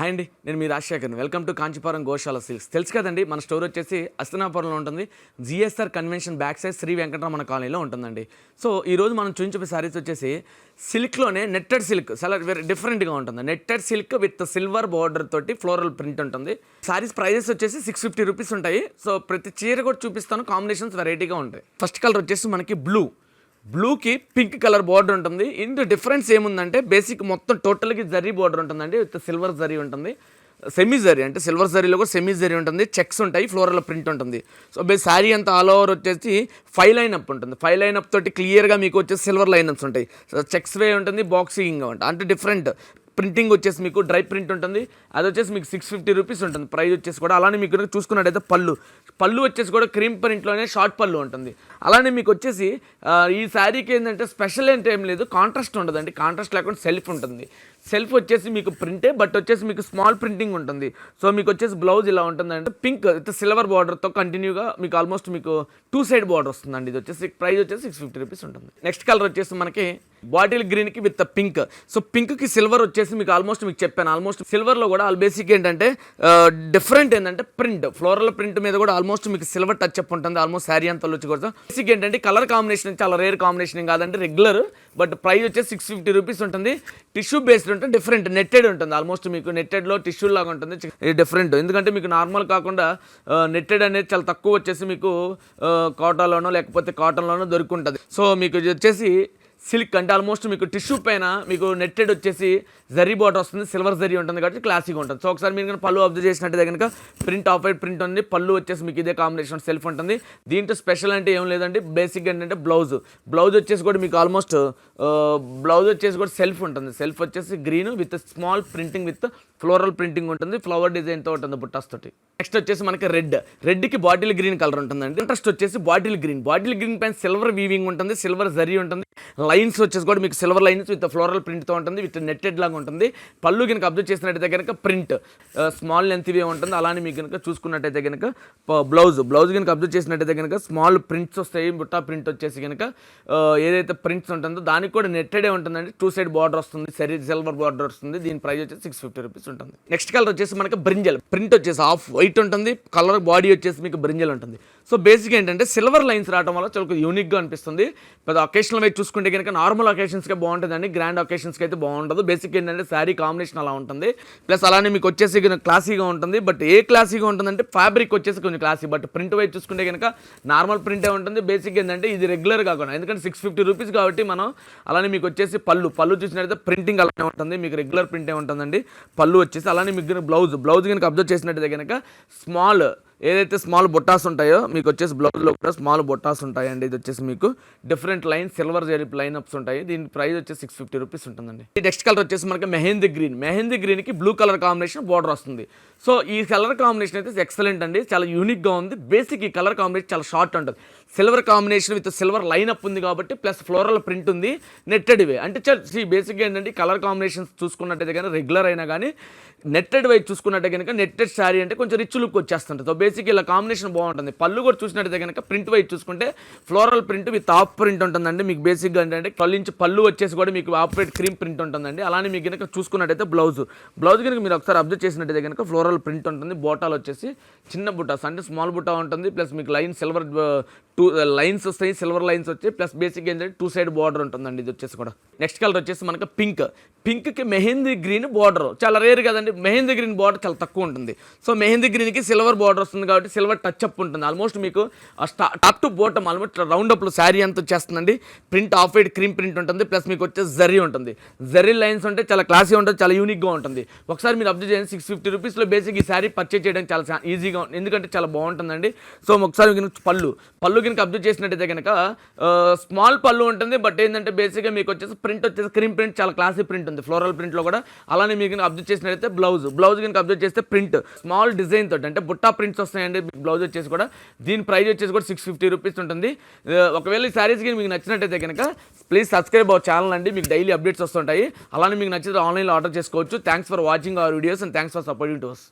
Hi అండి, నేను మీ రాజశేఖర్ని. Welcome to Kanchipuram Goshala silks. తెలుసు కదండి, మన స్టోర్ వచ్చేసి అస్తనాపురంలో ఉంటుంది. GSR convention back side Sri Venkataramana కాలనీలో ఉంటుందండి. సో ఈరోజు మనం చూపించే శారీస్ వచ్చేసి సిల్క్లోనే నెట్టెడ్ సిల్క్, చాలా వెరీ డిఫరెంట్గా ఉంటుంది. Netted silk with silver border తోటి ఫ్లోరల్ ప్రింట్ ఉంటుంది. శారీస్ ప్రైజెస్ వచ్చేసి 650 రూపీస్ ఉంటాయి. సో ప్రతి చీర కూడా చూపిస్తాను, కాంబినేషన్స్ వెరైటీగా ఉంటాయి. ఫస్ట్ కలర్ వచ్చేసి మనకి బ్లూకి పింక్ కలర్ బార్డర్ ఉంటుంది. ఇందులో డిఫరెన్స్ ఏముందంటే బేసిక్ మొత్తం టోటల్కి జరీ బార్డర్ ఉంటుందండి, విత్ సిల్వర్ జరీ ఉంటుంది. సెమీ జరీ అంటే సిల్వర్ జరీలో కూడా సెమీ జరీ ఉంటుంది, చెక్స్ ఉంటాయి, ఫ్లోరల్ ప్రింట్ ఉంటుంది. సో శారీ అంతా ఆల్ ఓవర్ వచ్చేసి 5 లైన్ అప్ ఉంటుంది. 5 లైన్ అప్ తోటి క్లియర్గా మీకు వచ్చేసి సిల్వర్ లైన్ అప్స్ ఉంటాయి. చెక్స్ వే ఉంటుంది, బాక్సింగ్ ఉంటుంది. అంటే డిఫరెంట్ ప్రింటింగ్ వచ్చేసి మీకు డ్రై ప్రింట్ ఉంటుంది. అది వచ్చేసి మీకు 650 రూపీస్ ఉంటుంది ప్రైస్ వచ్చేసి కూడా. అలానే మీకు చూసుకున్నట్టయితే పళ్ళు వచ్చేసి కూడా క్రీమ్ ప్రింట్లోనే షార్ట్ పళ్ళు ఉంటుంది. అలానే మీకు వచ్చేసి ఈ శారీకి ఏంటంటే స్పెషల్ అంటే ఏం లేదు, కాంట్రాస్ట్ ఉండదండి. కాంట్రాస్ట్ లేకుండా సెల్ఫ్ ఉంటుంది. సెల్ఫ్ వచ్చేసి మీకు ప్రింటే, బట్ వచ్చేసి మీకు స్మాల్ ప్రింటింగ్ ఉంటుంది. సో మీకు వచ్చేసి బ్లౌజ్ ఇలా ఉంటుంది అంటే పింక్ విత్ సిల్వర్ బార్డర్తో కంటిన్యూగా మీకు ఆల్మోస్ట్ మీకు 2 సైడ్ బార్డర్ వస్తుందండి. ఇది వచ్చేసి ప్రైస్ వచ్చేసి 650 రూపీస్ ఉంటుంది. నెక్స్ట్ కలర్ వచ్చేసి మనకి బాటిల్ గ్రీన్కి విత్ పింక్. సో పింక్కి సిల్వర్ వచ్చేసి మీకు ఆల్మోస్ట్ మీకు చెప్పాను. ఆల్మోస్ట్ సిల్వర్లో కూడా బేసిక్ ఏంటంటే డిఫరెంట్ ఏంటంటే ప్రింట్, ఫ్లోరల్ ప్రింట్ మీద కూడా ఆల్మోస్ట్ మీకు సిల్వర్ టచ్ అప్ ఉంటుంది. ఆల్మోస్ట్ శారీ అంతా వచ్చి కూడా బేసిక్ ఏంటంటే కలర్ కాంబినేషన్ చాలా రేర్ కాంబినేషన్ కాదంటే రెగ్యులర్, బట్ ప్రైస్ వచ్చేసి 650 రూపీస్ ఉంటుంది. టిష్యూ బేస్డ్ ఉంటే డిఫరెంట్ నెట్టెడ్ ఉంటుంది. ఆల్మోస్ట్ మీకు నెట్టెడ్లో టిష్యూ లాగా ఉంటుంది, డిఫరెంట్. ఎందుకంటే మీకు నార్మల్ కాకుండా నెట్టెడ్ అనేది చాలా తక్కువ వచ్చేసి మీకు కాటన్లోనో లేకపోతే కాటన్లోనో దొరుకుంటుంది. సో మీకు ఇది వచ్చేసి సిల్క్ అంటే ఆల్మోస్ట్ మీకు టిష్యూ పైన మీకు నెట్టెడ్ వచ్చేసి జరీ బార్డర్ వస్తుంది, సిల్వర్ జరీ ఉంటుంది కాబట్టి క్లాసిక్గా ఉంటుంది. సో ఒకసారి మీరు పళ్ళు అబ్జర్వ్ చేసినట్టయితే కనుక ప్రింట్ ఆఫ్ వైట్ ప్రింట్ ఉంది. పళ్ళు వచ్చేసి మీకు ఇదే కాంబినేషన్ సెల్ఫ్ ఉంటుంది. దీంట్లో స్పెషల్ అంటే ఏం లేదండి, బేసిక్ ఏంటంటే బ్లౌజ్ వచ్చేసి కూడా మీకు ఆల్మోస్ట్ బ్లౌజ్ వచ్చేసి కూడా సెల్ఫ్ ఉంటుంది. సెల్ఫ్ వచ్చేసి green with small printing with floral printing ఉంటుంది, ఫ్లవర్ డిజైన్తో ఉంటుంది బుట్టాస్తోటి. నెక్స్ట్ వచ్చేసి మనకి రెడ్కి బాటిల్ గ్రీన్ కలర్ ఉంటుందండి. ఇంట్రెస్ట్ వచ్చేసి బాటిల్ గ్రీన్ పైన సిల్వర్ వీవింగ్ ఉంటుంది, సిల్వర్ జరీ ఉంటుంది. లైన్స్ వచ్చేసి కూడా మీకు సిల్వర్ లైన్స్ విత్ ఫ్లోరల్ ప్రింట్తో ఉంటుంది, విత్ నెట్టెడ్ లాగా ఉంటుంది. పళ్ళు కనుక అబ్జర్వ్ చేసినట్టయితే కనుక ప్రింట్ స్మాల్ లెంత్ వే ఉంటుంది. అలానే మీకు కనుక చూసుకున్నట్టయితే కనుక బ్లౌజ్ కనుక అబ్జర్వ్ చేసినట్టయితే కనుక స్మాల్ ప్రింట్స్ వస్తాయి. బుట్టా ప్రింట్ వచ్చేసి కనుక ఏదైతే ప్రింట్స్ ఉంటుందో దానికి కూడా నెట్టెడే ఉంటుందండి. 2 సైడ్ బార్డర్ వస్తుంది, సిల్వర్ బార్డర్ వస్తుంది. దీని ప్రైస్ వచ్చేసి 650 రూపీస్ ఉంటుంది. నెక్స్ట్ కలర్ వచ్చేసి మనకి బ్రింజల్ ప్రింట్ వచ్చేసి ఆఫ్ వైట్ ఉంటుంది. కలర్ బాడీ వచ్చేసి మీకు బ్రింజల్ ఉంటుంది. సో బేసిక్ ఏంటంటే సిల్వర్ లైన్స్ రావడం వల్ల చాలా యూనిక్గా అనిపిస్తుంది. పెద్ద అకేషనల్ వైపు చూసుకుంటే కనుక నార్మల్ అకేషన్స్కే బాగుంటుందండి, గ్రాండ్ అకేషన్స్కి అయితే బాగుంటుంది. బేసిక్ ఏంటంటే శారీ కాంబినేషన్ అలా ఉంటుంది. ప్లస్ అలానే మీకు వచ్చేసి క్లాసీగా ఉంటుంది. బట్ ఏ క్లాసీగా ఉంటుందంటే ఫ్యాబ్రిక్ వచ్చేసి కొంచెం క్లాసీ, బట్ ప్రింట్ వైపు చూసుకుంటే కనుక నార్మల్ ప్రింటే ఉంటుంది. బేసిక్ ఏంటంటే ఇది రెగ్యులర్ కాకుండా, ఎందుకంటే 650 రూపీస్ కాబట్టి మనం. అలానే మీకు వచ్చేసి పళ్ళు చూసినట్టయితే ప్రింటింగ్ అలానే ఉంటుంది, మీకు రెగ్యులర్ ప్రింటే ఉంటుందండి పళ్ళు వచ్చేసి. అలానే మీకు బ్లౌజ్ కనుక అబ్జర్వ్ చేసినట్టయితే కనుక ఏదైతే స్మాల్ బొట్టాస్ ఉంటాయో మీకు వచ్చేసి బ్లౌజ్లో కూడా స్మాల్ బొట్టాస్ ఉంటాయండి. ఇది వచ్చేసి మీకు different line silver zari line ups ఉంటాయి. దీని ప్రైస్ వచ్చేసి 650 రూపీస్ ఉంటుందండి. ఈ నెక్స్ట్ కలర్ వచ్చేసి మనకి మెహందీ గ్రీన్కి బ్లూ కలర్ కాంబినేషన్ బార్డర్ వస్తుంది. సో ఈ కలర్ కాంబినేషన్ అయితే ఎక్సలెంట్ అండి, చాలా యూనిక్గా ఉంది. బేసిక్ ఈ కలర్ కాంబినేషన్ చాలా షార్ట్ ఉంటుంది. Silver combination with silver line up ఉంది కాబట్టి, ప్లస్ ఫ్లోరల్ ప్రింట్ ఉంది, నెట్టెడ్ వే అంటే బేసిక్గా ఏంటంటే కలర్ కాంబినేషన్స్ చూసుకున్నట్టయితే కానీ రెగ్యులర్ అయినా కానీ నెట్టెడ్ వై చూసుకున్నట్టే కనుక నెట్టెడ్ శారీ అంటే కొంచెం రిచ్ లుక్ వచ్చేస్తుంటుంది. సో బేసిక్ ఇలా కాంబినేషన్ బాగుంటుంది. పళ్ళు కూడా చూసినట్టయితే కనుక ప్రింట్ వైజ్ చూసుకుంటే floral print with of print ఉంటుందండి. మీకు బేసిక్గా ఏంటంటే 12 ఇంచ్ పళ్ళు వచ్చేసి కూడా మీకు ఆఫ్ వైట్ క్రీమ్ ప్రింట్ ఉంటుందండి. అలానే మీకు కనుక చూసుకున్నట్టయితే బ్లౌజ్ కనుక మీరు ఒకసారి అబ్జర్వ్ చేసినట్టయితే కనుక ఫ్లోరల్ ప్రింట్ ఉంటుంది. బోటాలు వచ్చేసి చిన్న బుట్టాస్ అంటే స్మాల్ బుట్టా ఉంటుంది. ప్లస్ మీకు లైన్ సిల్వర్ 2 లైన్స్ వస్తాయి, సిల్వర్ లైన్స్ వచ్చాయి. ప్లస్ బేసిక్ ఏంటంటే 2 సైడ్ బార్డర్ ఉంటుందండి. ఇది వచ్చేసి కూడా నెక్స్ట్ కలర్ వచ్చేసి మనకి పింక్కి మెహందీ గ్రీన్ బార్డర్ చాలా రేర్ కదండి. మెహందీ గ్రీన్ బార్డర్ చాలా తక్కువ ఉంటుంది. సో మెహందీ గ్రీన్కి సిల్వర్ బార్డర్ వస్తుంది కాబట్టి సిల్వర్ టచ్ అప్ ఉంటుంది. ఆల్మోస్ట్ మీకు top to bottom almost round అప్లో శారీ అంతా వచ్చేస్తుందండి. Print of white cream print ఉంటుంది. ప్లస్ మీకు వచ్చేసి జరీ ఉంటుంది. జరీ లైన్స్ ఉంటే చాలా క్లాసీ ఉంటుంది, చాలా యూనిక్గా ఉంటుంది. ఒకసారి మీరు అబ్జర్వ్ చేయండి, 650 రూపీస్లో బేసిక్ ఈ శారీ పర్చేజ్ చేయడం చాలా ఈజీగా ఉంటుంది, ఎందుకంటే చాలా బాగుంటుందండి. సో ఒకసారి పళ్ళు కనుక అబ్జర్వ్ చేసినట్టయితే కనుక స్మాల్ పళ్ళు ఉంటుంది. బట్ ఏంటంటే బేసిక్గా మీకు వచ్చేసి ప్రింట్ వచ్చేసి క్రీమ్ ప్రింట్ చాలా క్లాసీ ప్రింట్ ఉంది ఫ్లోరల్ ప్రింట్లో కూడా. అలానే మీకు అబ్జర్వ్ చేసినట్టయితే బ్లౌజ్ కనుక అబ్జర్వ్ చేస్తే ప్రింట్ స్మాల్ డిజైన్ తోటి అంటే బుట్టా ప్రింట్స్ వస్తాయండి బ్లౌజ్ వచ్చేసి కూడా. దీని ప్రైస్ వచ్చేసి కూడా 650 రూపీస్ ఉంటుంది. ఒకవేళ ఈ శారీస్ మీకు నచ్చినట్టయితే కనుక ప్లీజ్ సబ్స్క్రైబ్ అవర్ ఛానల్ అండి, మీకు డైలీ అప్డేట్స్ వస్తుంటాయి. అలానే మీకు నచ్చితే ఆన్లైన్లో ఆర్డర్ చేసుకోవచ్చు. Thanks for watching our videos and thanks for supporting to us.